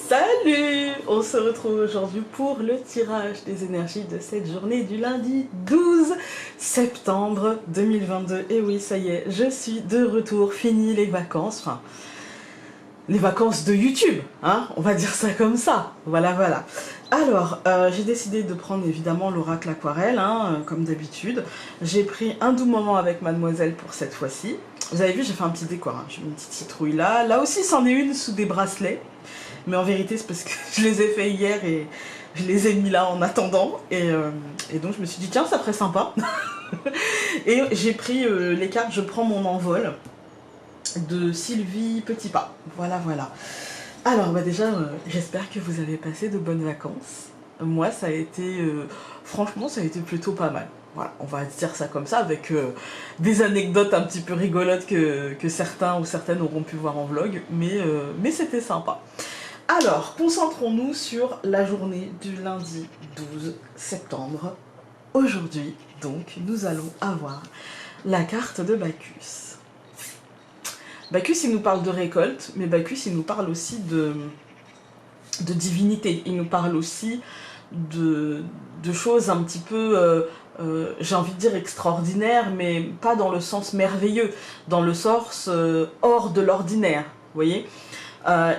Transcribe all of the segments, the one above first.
Salut! On se retrouve aujourd'hui pour le tirage des énergies de cette journée du lundi 12 septembre 2022. Et oui, ça y est, je suis de retour, fini les vacances, enfin, les vacances de YouTube, hein, on va dire ça comme ça. Voilà, voilà. Alors, j'ai décidé de prendre évidemment l'oracle aquarelle, hein, comme d'habitude. J'ai pris un doux moment avec mademoiselle pour cette fois-ci. Vous avez vu, j'ai fait un petit décor, hein. J'ai mis une petite citrouille là. Là aussi, c'en est une sous des bracelets. Mais en vérité, c'est parce que je les ai fait hier et je les ai mis là en attendant. Et donc, je me suis dit, tiens, ça ferait sympa. Et j'ai pris les cartes Je prends mon envol de Sylvie Petitpas. Voilà, voilà. Alors, bah déjà, j'espère que vous avez passé de bonnes vacances. Moi, ça a été... franchement, ça a été plutôt pas mal. Voilà, on va dire ça comme ça, avec des anecdotes un petit peu rigolotes que certains ou certaines auront pu voir en vlog. Mais c'était sympa. Alors, concentrons-nous sur la journée du lundi 12 septembre. Aujourd'hui, donc, nous allons avoir la carte de Bacchus. Bacchus, il nous parle de récolte, mais Bacchus, il nous parle aussi de divinité. Il nous parle aussi de choses un petit peu, j'ai envie de dire extraordinaires, mais pas dans le sens merveilleux, dans le sens hors de l'ordinaire, vous voyez.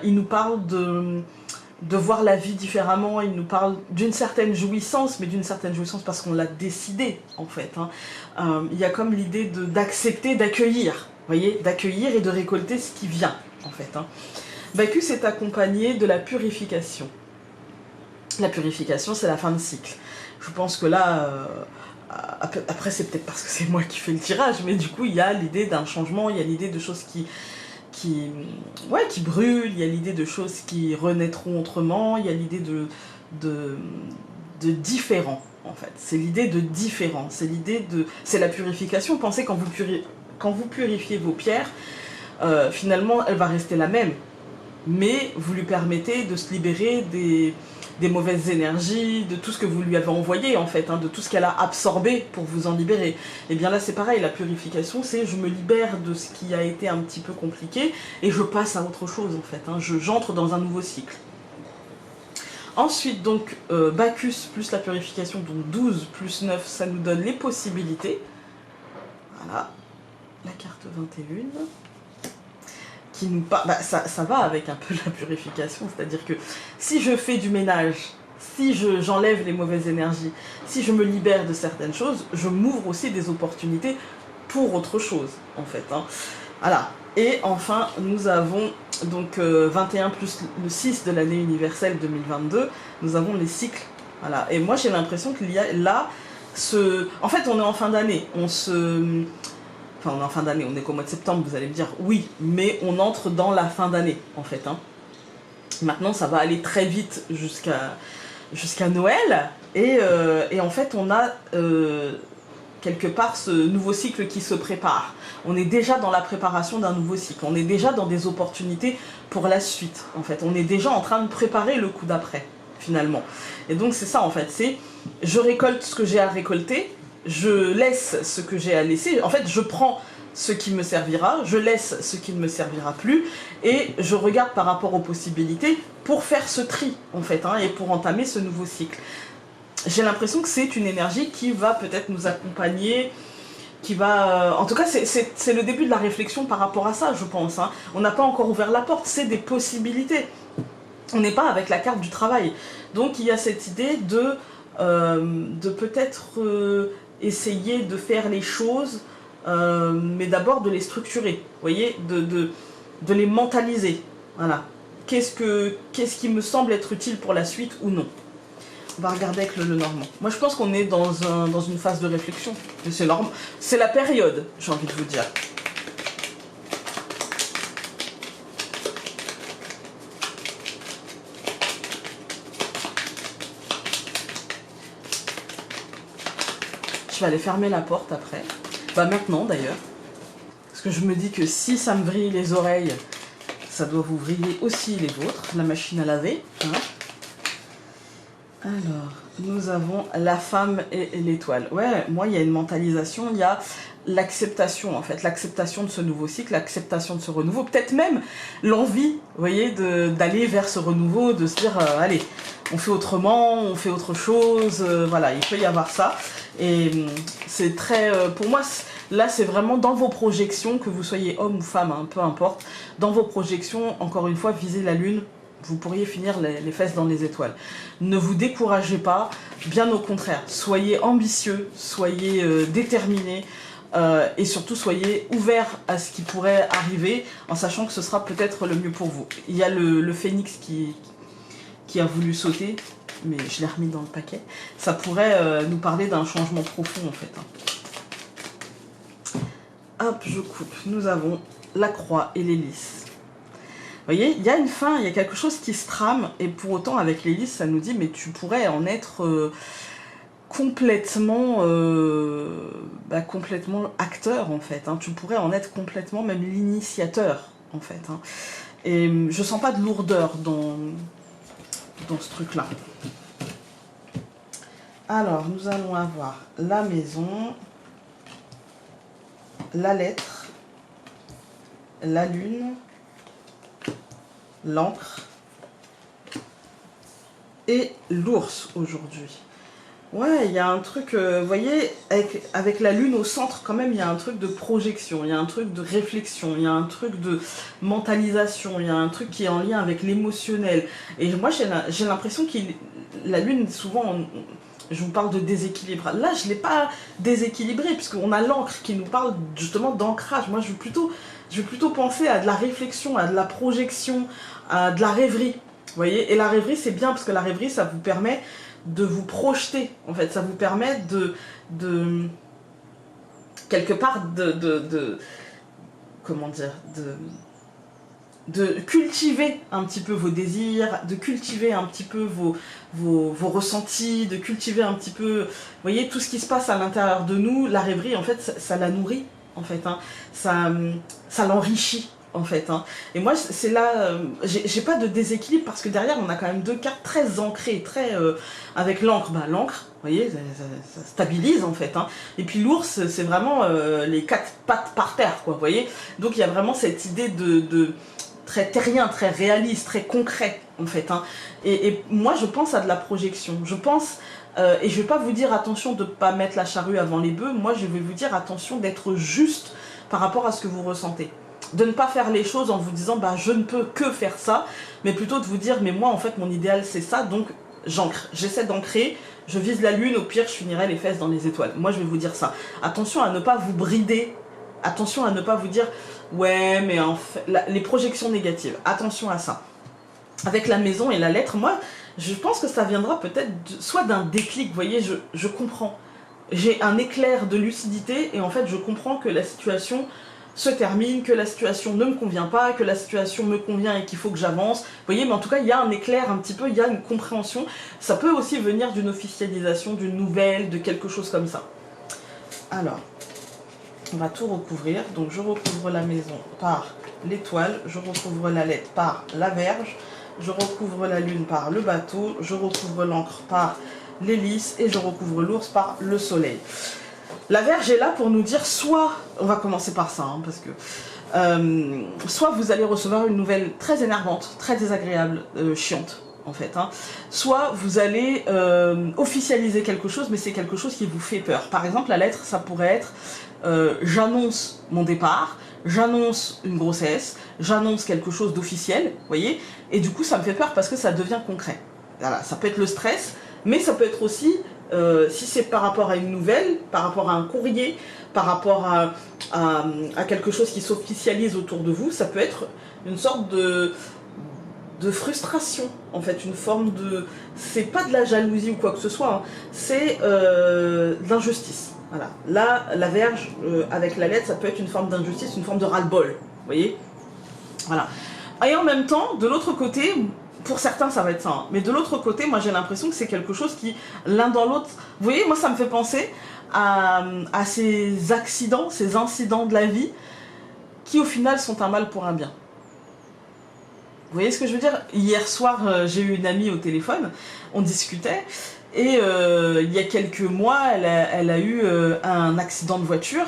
Il nous parle de voir la vie différemment, il nous parle d'une certaine jouissance, mais d'une certaine jouissance parce qu'on l'a décidé, en fait. Hein. Il y a comme l'idée d'accepter, d'accueillir, vous voyez, d'accueillir et de récolter ce qui vient, en fait. Hein. Bacchus est accompagné de la purification. La purification, c'est la fin de cycle. Je pense que là, après c'est peut-être parce que c'est moi qui fais le tirage, mais du coup, il y a l'idée d'un changement, il y a l'idée de choses qui brûlent, il y a l'idée de choses qui renaîtront autrement, il y a l'idée de différent, en fait. C'est l'idée de différent, c'est la purification. Pensez quand vous purifiez vos pierres, finalement, elle va rester la même, mais vous lui permettez de se libérer des mauvaises énergies, de tout ce que vous lui avez envoyé en fait, hein, de tout ce qu'elle a absorbé pour vous en libérer. Et bien là c'est pareil, la purification c'est je me libère de ce qui a été un petit peu compliqué et je passe à autre chose en fait, hein, j'entre dans un nouveau cycle. Ensuite donc Bacchus plus la purification, donc 12 plus 9, ça nous donne les possibilités. Voilà, la carte 21. Qui nous ça va avec un peu la purification, c'est-à-dire que si je fais du ménage, si j'enlève les mauvaises énergies, si je me libère de certaines choses, je m'ouvre aussi des opportunités pour autre chose, en fait. Hein. Voilà. Et enfin, nous avons donc 21 plus le 6 de l'année universelle 2022, nous avons les cycles. Voilà. Et moi, j'ai l'impression qu'il y a là en fait, on est en fin d'année, Enfin, on est en fin d'année, on est qu'au mois de septembre, vous allez me dire oui, mais on entre dans la fin d'année, en fait. Hein. Maintenant, ça va aller très vite jusqu'à Noël, et en fait, on a quelque part ce nouveau cycle qui se prépare. On est déjà dans la préparation d'un nouveau cycle, on est déjà dans des opportunités pour la suite, en fait. On est déjà en train de préparer le coup d'après, finalement. Et donc, c'est ça, en fait, c'est je récolte ce que j'ai à récolter, je laisse ce que j'ai à laisser, en fait je prends ce qui me servira, je laisse ce qui ne me servira plus, et je regarde par rapport aux possibilités pour faire ce tri, en fait, hein, et pour entamer ce nouveau cycle. J'ai l'impression que c'est une énergie qui va peut-être nous accompagner, qui va... en tout cas, c'est le début de la réflexion par rapport à ça, je pense. Hein. On n'a pas encore ouvert la porte, c'est des possibilités. On n'est pas avec la carte du travail. Donc il y a cette idée de peut-être... essayer de faire les choses, mais d'abord de les structurer, vous voyez, de les mentaliser. Voilà. Qu'est-ce qui me semble être utile pour la suite ou non. On va regarder avec le Normand. Moi, je pense qu'on est dans une phase de réflexion. C'est la période, j'ai envie de vous dire. Je vais aller fermer la porte après. Bah maintenant d'ailleurs. Parce que je me dis que si ça me vrille les oreilles, ça doit vous vriller aussi les vôtres. La machine à laver. Hein. Alors, nous avons la femme et l'étoile. Ouais, moi il y a une mentalisation, il y a l'acceptation en fait, l'acceptation de ce nouveau cycle, l'acceptation de ce renouveau, peut-être même l'envie, vous voyez, d'aller vers ce renouveau, de se dire allez, on fait autrement, on fait autre chose, voilà, il peut y avoir ça. Et c'est très, pour moi, là c'est vraiment dans vos projections, que vous soyez homme ou femme, hein, peu importe, dans vos projections, encore une fois, visez la lune, vous pourriez finir les fesses dans les étoiles. Ne vous découragez pas, bien au contraire, soyez ambitieux, soyez déterminés, et surtout soyez ouverts à ce qui pourrait arriver, en sachant que ce sera peut-être le mieux pour vous. Il y a le phénix qui a voulu sauter, mais je l'ai remis dans le paquet. Ça pourrait nous parler d'un changement profond en fait. Hop, je coupe. Nous avons la croix et l'hélice. Vous voyez, il y a une fin, il y a quelque chose qui se trame, et pour autant avec l'hélice, ça nous dit, mais tu pourrais en être complètement acteur en fait, hein. Tu pourrais en être complètement même l'initiateur en fait, hein. Et je sens pas de lourdeur dans ce truc là. Alors nous allons avoir la maison, la lettre, la lune, l'encre et l'ours aujourd'hui. Ouais, il y a un truc, vous voyez, avec la lune au centre, quand même, il y a un truc de projection, il y a un truc de réflexion, il y a un truc de mentalisation, il y a un truc qui est en lien avec l'émotionnel. Et moi, j'ai l'impression que la lune, souvent, je vous parle de déséquilibre. Là, je ne l'ai pas déséquilibré, puisqu'on a l'encre qui nous parle justement d'ancrage. Moi, je vais plutôt penser à de la réflexion, à de la projection, à de la rêverie. Vous voyez, et la rêverie, c'est bien, parce que la rêverie, ça vous permet de vous projeter, en fait, ça vous permet quelque part comment dire, de cultiver un petit peu vos désirs, de cultiver un petit peu vos ressentis, de cultiver un petit peu, vous voyez, tout ce qui se passe à l'intérieur de nous. La rêverie, en fait, ça la nourrit, en fait, hein. Ça l'enrichit, en fait, hein. Et moi, c'est là, j'ai pas de déséquilibre, parce que derrière, on a quand même deux cartes très ancrées, très avec l'encre. L'encre, vous voyez, ça stabilise, en fait, hein. Et puis l'ours, c'est vraiment les quatre pattes par terre, quoi, vous voyez. Donc il y a vraiment cette idée de très terrien, très réaliste, très concret, en fait, hein. Et moi, je pense à de la projection. Je pense, et je vais pas vous dire attention de ne pas mettre la charrue avant les bœufs. Moi, je vais vous dire attention d'être juste par rapport à ce que vous ressentez. De ne pas faire les choses en vous disant bah je ne peux que faire ça, mais plutôt de vous dire mais moi en fait mon idéal c'est ça, donc j'ancre, j'essaie d'ancrer, je vise la lune, au pire je finirai les fesses dans les étoiles. Moi je vais vous dire ça. Attention à ne pas vous brider, attention à ne pas vous dire ouais mais en fait, les projections négatives, attention à ça. Avec la maison et la lettre, moi je pense que ça viendra peut-être soit d'un déclic, vous voyez, je comprends. J'ai un éclair de lucidité et en fait je comprends que la situation se termine, que la situation ne me convient pas, que la situation me convient et qu'il faut que j'avance. Vous voyez, mais en tout cas, il y a un éclair un petit peu, il y a une compréhension. Ça peut aussi venir d'une officialisation, d'une nouvelle, de quelque chose comme ça. Alors, on va tout recouvrir. Donc, je recouvre la maison par l'étoile, je recouvre la lettre par la verge, je recouvre la lune par le bateau, je recouvre l'encre par l'hélice et je recouvre l'ours par le soleil. La Vierge est là pour nous dire soit, on va commencer par ça, hein, parce que soit vous allez recevoir une nouvelle très énervante, très désagréable, chiante en fait, hein, soit vous allez officialiser quelque chose, mais c'est quelque chose qui vous fait peur. Par exemple, la lettre, ça pourrait être j'annonce mon départ, j'annonce une grossesse, j'annonce quelque chose d'officiel, vous voyez, et du coup ça me fait peur parce que ça devient concret. Voilà, ça peut être le stress, mais ça peut être aussi si c'est par rapport à une nouvelle, par rapport à un courrier, par rapport à quelque chose qui s'officialise autour de vous, ça peut être une sorte de frustration, en fait, une forme de... C'est pas de la jalousie ou quoi que ce soit, hein, c'est de l'injustice. Voilà. Là, la Vierge, avec la lettre, ça peut être une forme d'injustice, une forme de ras-le-bol, vous voyez. Voilà. Et en même temps, de l'autre côté... Pour certains, ça va être ça. Hein. Mais de l'autre côté, moi, j'ai l'impression que c'est quelque chose qui, l'un dans l'autre... Vous voyez, moi, ça me fait penser à ces accidents, ces incidents de la vie qui, au final, sont un mal pour un bien. Vous voyez ce que je veux dire? Hier soir, j'ai eu une amie au téléphone, on discutait, et il y a quelques mois, elle a eu un accident de voiture,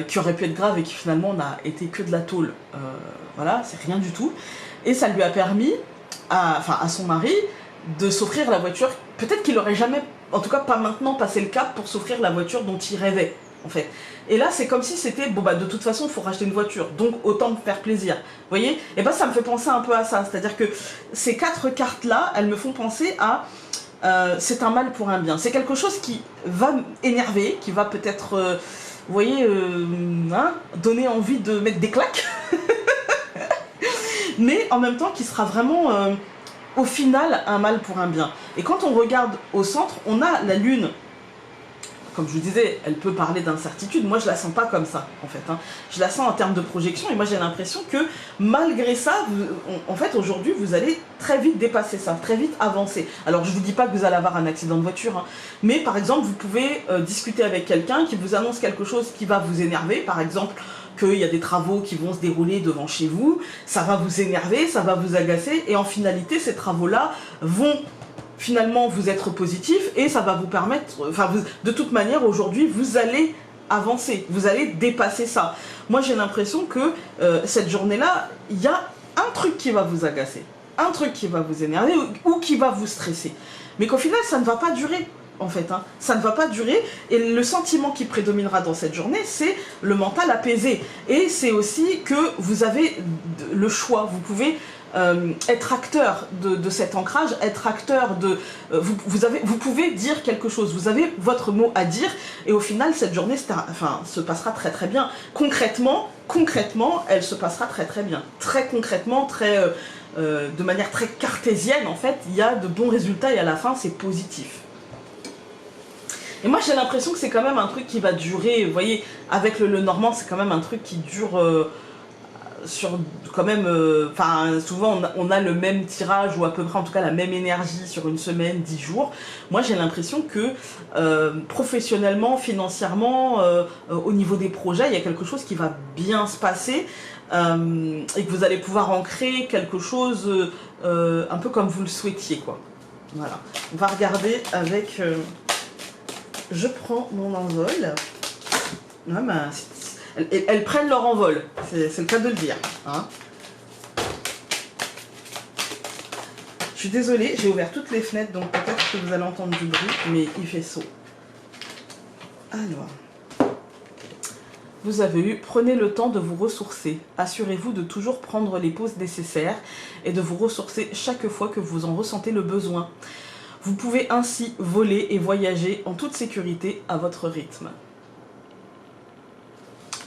qui aurait pu être grave et qui finalement n'a été que de la tôle. Voilà, c'est rien du tout. Et ça lui a permis à son mari de s'offrir la voiture. Peut-être qu'il aurait jamais, en tout cas pas maintenant, passé le cap pour s'offrir la voiture dont il rêvait, en fait. Et là, c'est comme si c'était, bon bah de toute façon, il faut racheter une voiture, donc autant me faire plaisir. Vous voyez? Et bah ça me fait penser un peu à ça. C'est-à-dire que ces 4 cartes-là, elles me font penser à c'est un mal pour un bien. C'est quelque chose qui va énerver, qui va peut-être, vous voyez, donner envie de mettre des claques. Mais en même temps qui sera vraiment au final un mal pour un bien. Et quand on regarde au centre, on a la lune. Comme je vous disais, elle peut parler d'incertitude. Moi, je la sens pas comme ça, en fait. Je la sens en termes de projection. Et moi, j'ai l'impression que malgré ça, en fait, aujourd'hui, vous allez très vite dépasser ça, très vite avancer. Alors, je vous dis pas que vous allez avoir un accident de voiture, mais par exemple, vous pouvez discuter avec quelqu'un qui vous annonce quelque chose qui va vous énerver. Par exemple, qu'il y a des travaux qui vont se dérouler devant chez vous. Ça va vous énerver, ça va vous agacer. Et en finalité, ces travaux-là vont finalement vous être positif et ça va vous permettre, enfin de toute manière aujourd'hui vous allez avancer, vous allez dépasser ça. Moi j'ai l'impression que cette journée-là, il y a un truc qui va vous agacer, un truc qui va vous énerver ou qui va vous stresser, mais qu'au final ça ne va pas durer. En fait, ça ne va pas durer et le sentiment qui prédominera dans cette journée, c'est le mental apaisé. Et c'est aussi que vous avez le choix, vous pouvez être acteur de cet ancrage, être acteur de... vous pouvez dire quelque chose, vous avez votre mot à dire et au final cette journée se passera très très bien. Concrètement, elle se passera très très bien. Très concrètement, de manière très cartésienne en fait, il y a de bons résultats et à la fin c'est positif. Et moi j'ai l'impression que c'est quand même un truc qui va durer, vous voyez, avec le Normand c'est quand même un truc qui dure sur quand même, souvent on a le même tirage ou à peu près en tout cas la même énergie sur une semaine, 10 jours. Moi j'ai l'impression que professionnellement, financièrement, au niveau des projets, il y a quelque chose qui va bien se passer et que vous allez pouvoir ancrer quelque chose un peu comme vous le souhaitiez quoi. Voilà, on va regarder avec... je prends mon envol. Ouais, bah, elles prennent leur envol, c'est le cas de le dire. Je suis désolée, j'ai ouvert toutes les fenêtres, donc peut-être que vous allez entendre du bruit, mais il fait chaud. Alors, vous avez eu, prenez le temps de vous ressourcer. Assurez-vous de toujours prendre les pauses nécessaires et de vous ressourcer chaque fois que vous en ressentez le besoin. Vous pouvez ainsi voler et voyager en toute sécurité à votre rythme.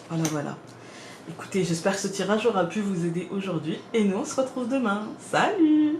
Voilà, voilà. Écoutez, j'espère que ce tirage aura pu vous aider aujourd'hui. Et nous, on se retrouve demain. Salut!